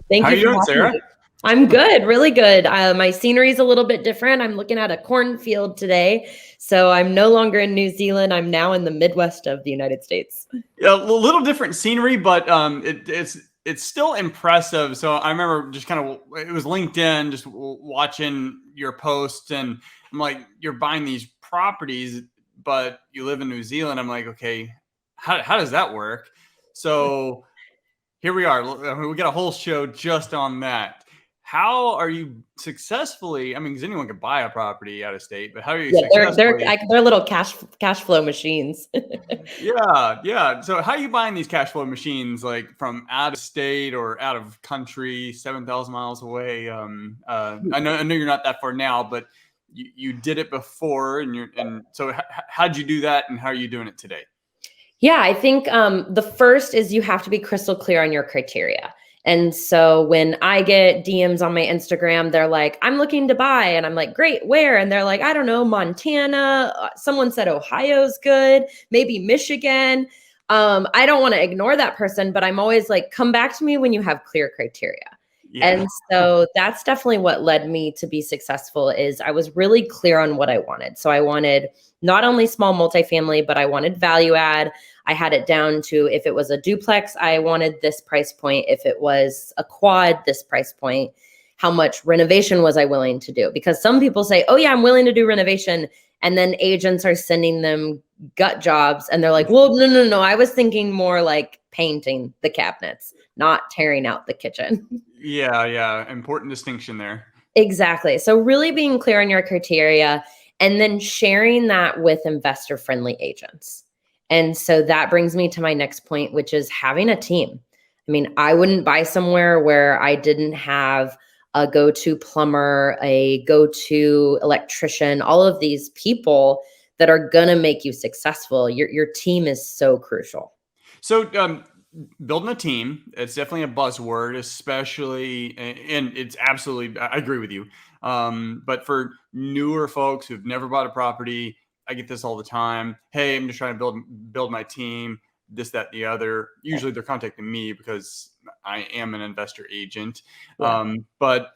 Thank How are you you for doing, having Sarah? me. I'm good, really good. My scenery is a little bit different. I'm looking at a cornfield today. So I'm no longer in New Zealand. I'm now in the Midwest of the United States. Yeah, a little different scenery, but it's still impressive. So I remember just kind of it was LinkedIn, just watching your post, and I'm like, you're buying these properties, but you live in New Zealand. I'm like, okay, how does that work? So here we are. I mean, we got a whole show just on that. How are you successfully? I mean, because anyone can buy a property out of state, but how are you Yeah, successfully? they're little cash flow machines. Yeah, yeah. So how are you buying these cash flow machines like from out of state or out of country, 7,000 miles away? I know you're not that far now, but you did it before, and so how'd you do that, and how are you doing it today? Yeah, I think the first is you have to be crystal clear on your criteria. And so when I get DMs on my Instagram, they're like, I'm looking to buy. And I'm like, great, where? And they're like, I don't know, Montana. Someone said Ohio's good, maybe Michigan. I don't want to ignore that person, but I'm always like, come back to me when you have clear criteria. Yeah. And so that's definitely what led me to be successful is I was really clear on what I wanted. So I wanted not only small multifamily, but I wanted value add. I had it down to if it was a duplex, I wanted this price point. If it was a quad, this price point. How much renovation was I willing to do? Because some people say, oh, yeah, I'm willing to do renovation. And then agents are sending them gut jobs. And they're like, well, no. I was thinking more like painting the cabinets, not tearing out the kitchen. Yeah, yeah. Important distinction there. Exactly. So really being clear on your criteria and then sharing that with investor friendly agents. And so that brings me to my next point, which is having a team. I mean, I wouldn't buy somewhere where I didn't have a go-to plumber, a go-to electrician, all of these people that are going to make you successful. Your team is so crucial. So, building a team, it's definitely a buzzword, especially, and it's absolutely, I agree with you. But for newer folks who've never bought a property, I get this all the time. Hey, I'm just trying to build my team, this, that, the other. Usually they're contacting me because I am an investor agent. Yeah. But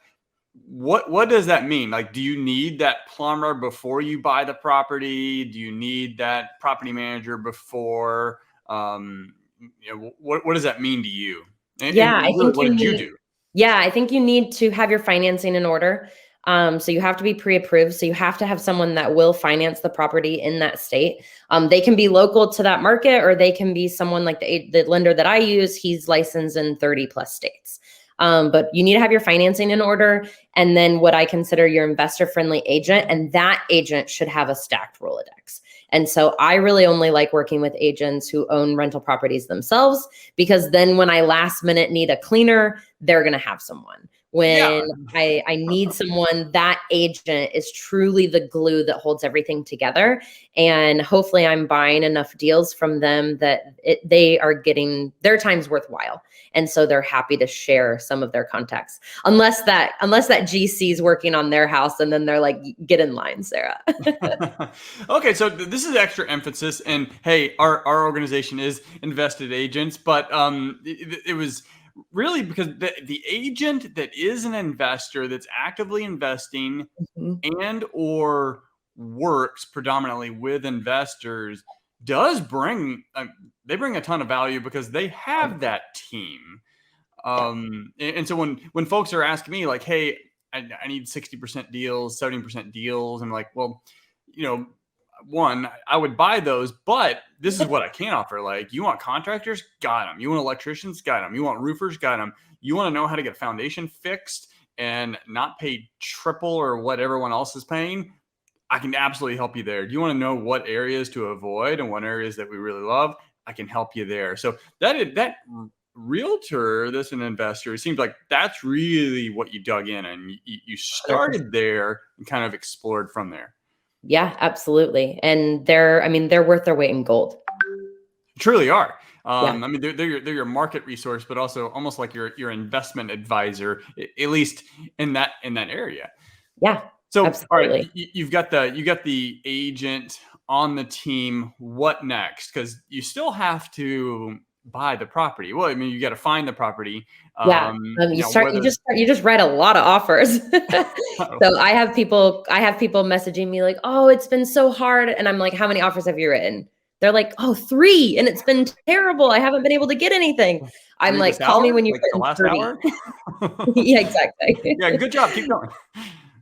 what does that mean? Like, do you need that plumber before you buy the property? Do you need that property manager before? What does that mean to you? And Yeah, I really, think what you did you need do? Yeah, I think you need to have your financing in order. So you have to be pre-approved. So you have to have someone that will finance the property in that state. They can be local to that market, or they can be someone like the lender that I use. He's licensed in 30 plus states. But you need to have your financing in order, and then what I consider your investor-friendly agent, and that agent should have a stacked Rolodex. And so I really only like working with agents who own rental properties themselves, because then when I last minute need a cleaner, they're going to have someone. Yeah. When I need someone, that agent is truly the glue that holds everything together. And hopefully I'm buying enough deals from them that they are getting their time's worthwhile. And so they're happy to share some of their contacts. Unless that GC is working on their house and then they're like, get in line, Sarah. Okay, so this is extra emphasis, and hey, our organization is Invested Agents, but it was really because the agent that is an investor that's actively investing Mhm. and or works predominantly with investors does bring they bring a ton of value because they have that team. Yeah. And so when folks are asking me like, hey, I need 60% deals, 70% deals, I'm like, well, you know, one, I would buy those, but this is what I can offer. Like, you want contractors? Got them. You want electricians? Got them. You want roofers? Got them. You want to know how to get a foundation fixed and not pay triple or what everyone else is paying? I can absolutely help you there. Do you want to know what areas to avoid and what areas that we really love? I can help you there. So that realtor that's an investor, it seems like that's really what you dug in, and you 100%. started there and kind of explored from there. Yeah, absolutely. And I mean, they're worth their weight in gold. Truly are. Yeah. I mean, they're your market resource, but also almost like your investment advisor, at least in that area. Yeah, So, all right, absolutely. you got the agent on the team. What next? Because you still have to. buy the property? Well, I mean, you got to find the property. Yeah. You know, whether You just write a lot of offers. So I have people messaging me like, oh, it's been so hard. And I'm like, how many offers have you written? They're like, oh, 3. And it's been terrible. I haven't been able to get anything. I'm 3 like, this call me hour, when you've like the written last 30. hour. Yeah, exactly. Yeah, good job. Keep going.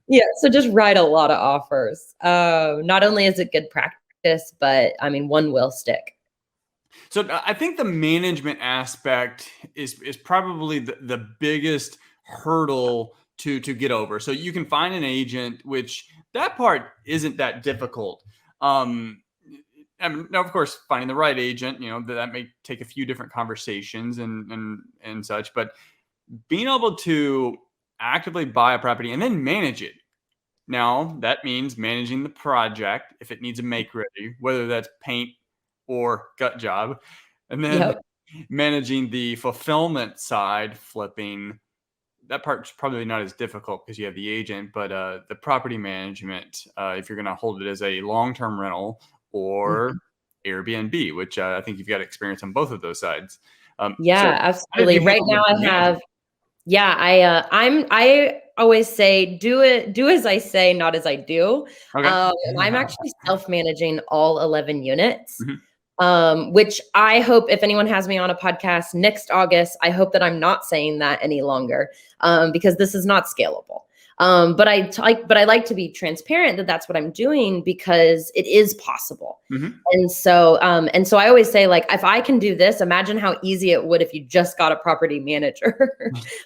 Yeah. So just write a lot of offers. Not only is it good practice, but I mean, one will stick. So I think the management aspect is probably the biggest hurdle to get over. So you can find an agent, which that part isn't that difficult. And now, of course, finding the right agent, you know, that may take a few different conversations and such. But being able to actively buy a property and then manage it. Now that means managing the project if it needs a make ready, whether that's paint or gut job, and then Yep. managing the fulfillment side, flipping. That part's probably not as difficult because you have the agent, but the property management, if you're going to hold it as a long-term rental or Mhm. Airbnb, which I think you've got experience on both of those sides. Yeah, So how did absolutely. you Right handle now the I have, management? yeah, I always say do as I say, not as I do. Okay. And I'm actually self-managing all 11 units. Mhm. Which I hope if anyone has me on a podcast next August, I hope that I'm not saying that any longer, because this is not scalable. But I like to be transparent that that's what I'm doing because it is possible. Mhm. And so I always say, like, if I can do this, imagine how easy it would if you just got a property manager.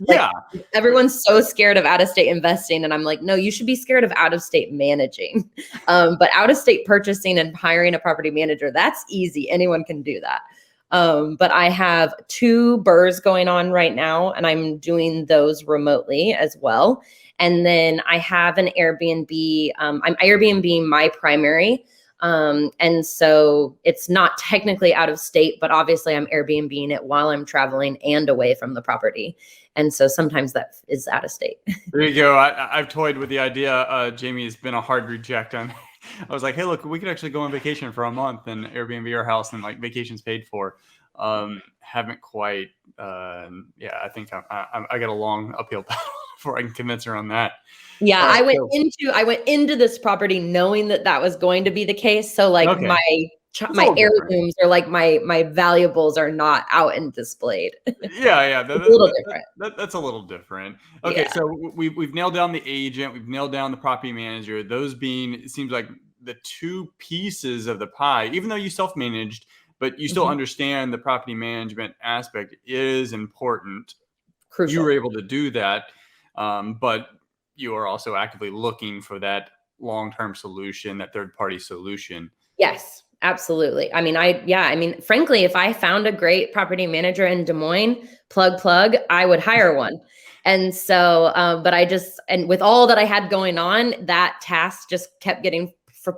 Like, Yeah. everyone's so scared of out of state investing. And I'm like, no, you should be scared of out of state managing. But out of state purchasing and hiring a property manager, that's easy. Anyone can do that. But I have 2 BRRRRs going on right now, and I'm doing those remotely as well. And then I have an Airbnb. I'm Airbnb my primary. And so it's not technically out of state, but obviously I'm Airbnb-ing it while I'm traveling and away from the property. And so sometimes that is out of state. There you go. I've toyed with the idea. Jamie has been a hard reject on. I was like, hey, look, we could actually go on vacation for a month and Airbnb our house and like vacations paid for. Haven't quite. Yeah, I think I got a long uphill battle before I can convince her on that. Yeah, All right, so I went into this property knowing that that was going to be the case. So like okay, it's a my little different. heirlooms or like my valuables are not out and displayed. Yeah, It's a little different. that's a little different. Okay, Yeah. so we've nailed down the agent, we've nailed down the property manager. Those being, it seems like the 2 pieces of the pie. Even though you self-managed, but you still Mhm. understand the property management aspect is important. You were Crucial. able to do that, but you are also actively looking for that long-term solution, that third-party solution. Yes, absolutely. I mean, frankly, if I found a great property manager in Des Moines, plug, I would hire one. And so, but and with all that I had going on, that task just kept getting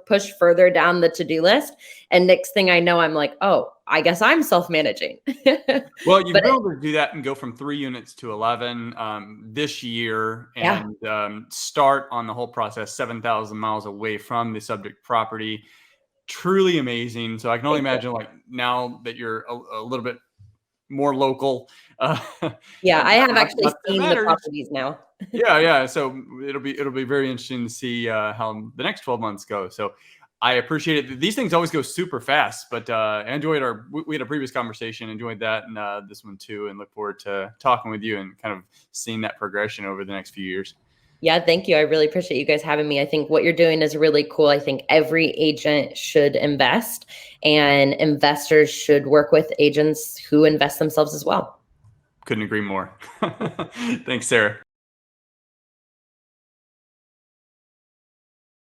pushed further down the to-do list. And next thing I know, I'm like, oh, I guess I'm self-managing. Well, you've But been able to do that and go from 3 units to 11 this year, yeah, and start on the whole process 7,000 miles away from the subject property. Truly amazing. So I can only thank you. imagine, like, now that you're a little bit more local, Yeah, I have actually not that seen the matters. properties now. Yeah. So it'll be very interesting to see how the next 12 months go. So I appreciate it. These things always go super fast, but I enjoyed we had a previous conversation, enjoyed that, and this one too, and look forward to talking with you and kind of seeing that progression over the next few years. Yeah, thank you. I really appreciate you guys having me. I think what you're doing is really cool. I think every agent should invest, and investors should work with agents who invest themselves as well. Couldn't agree more. Thanks, Sarah.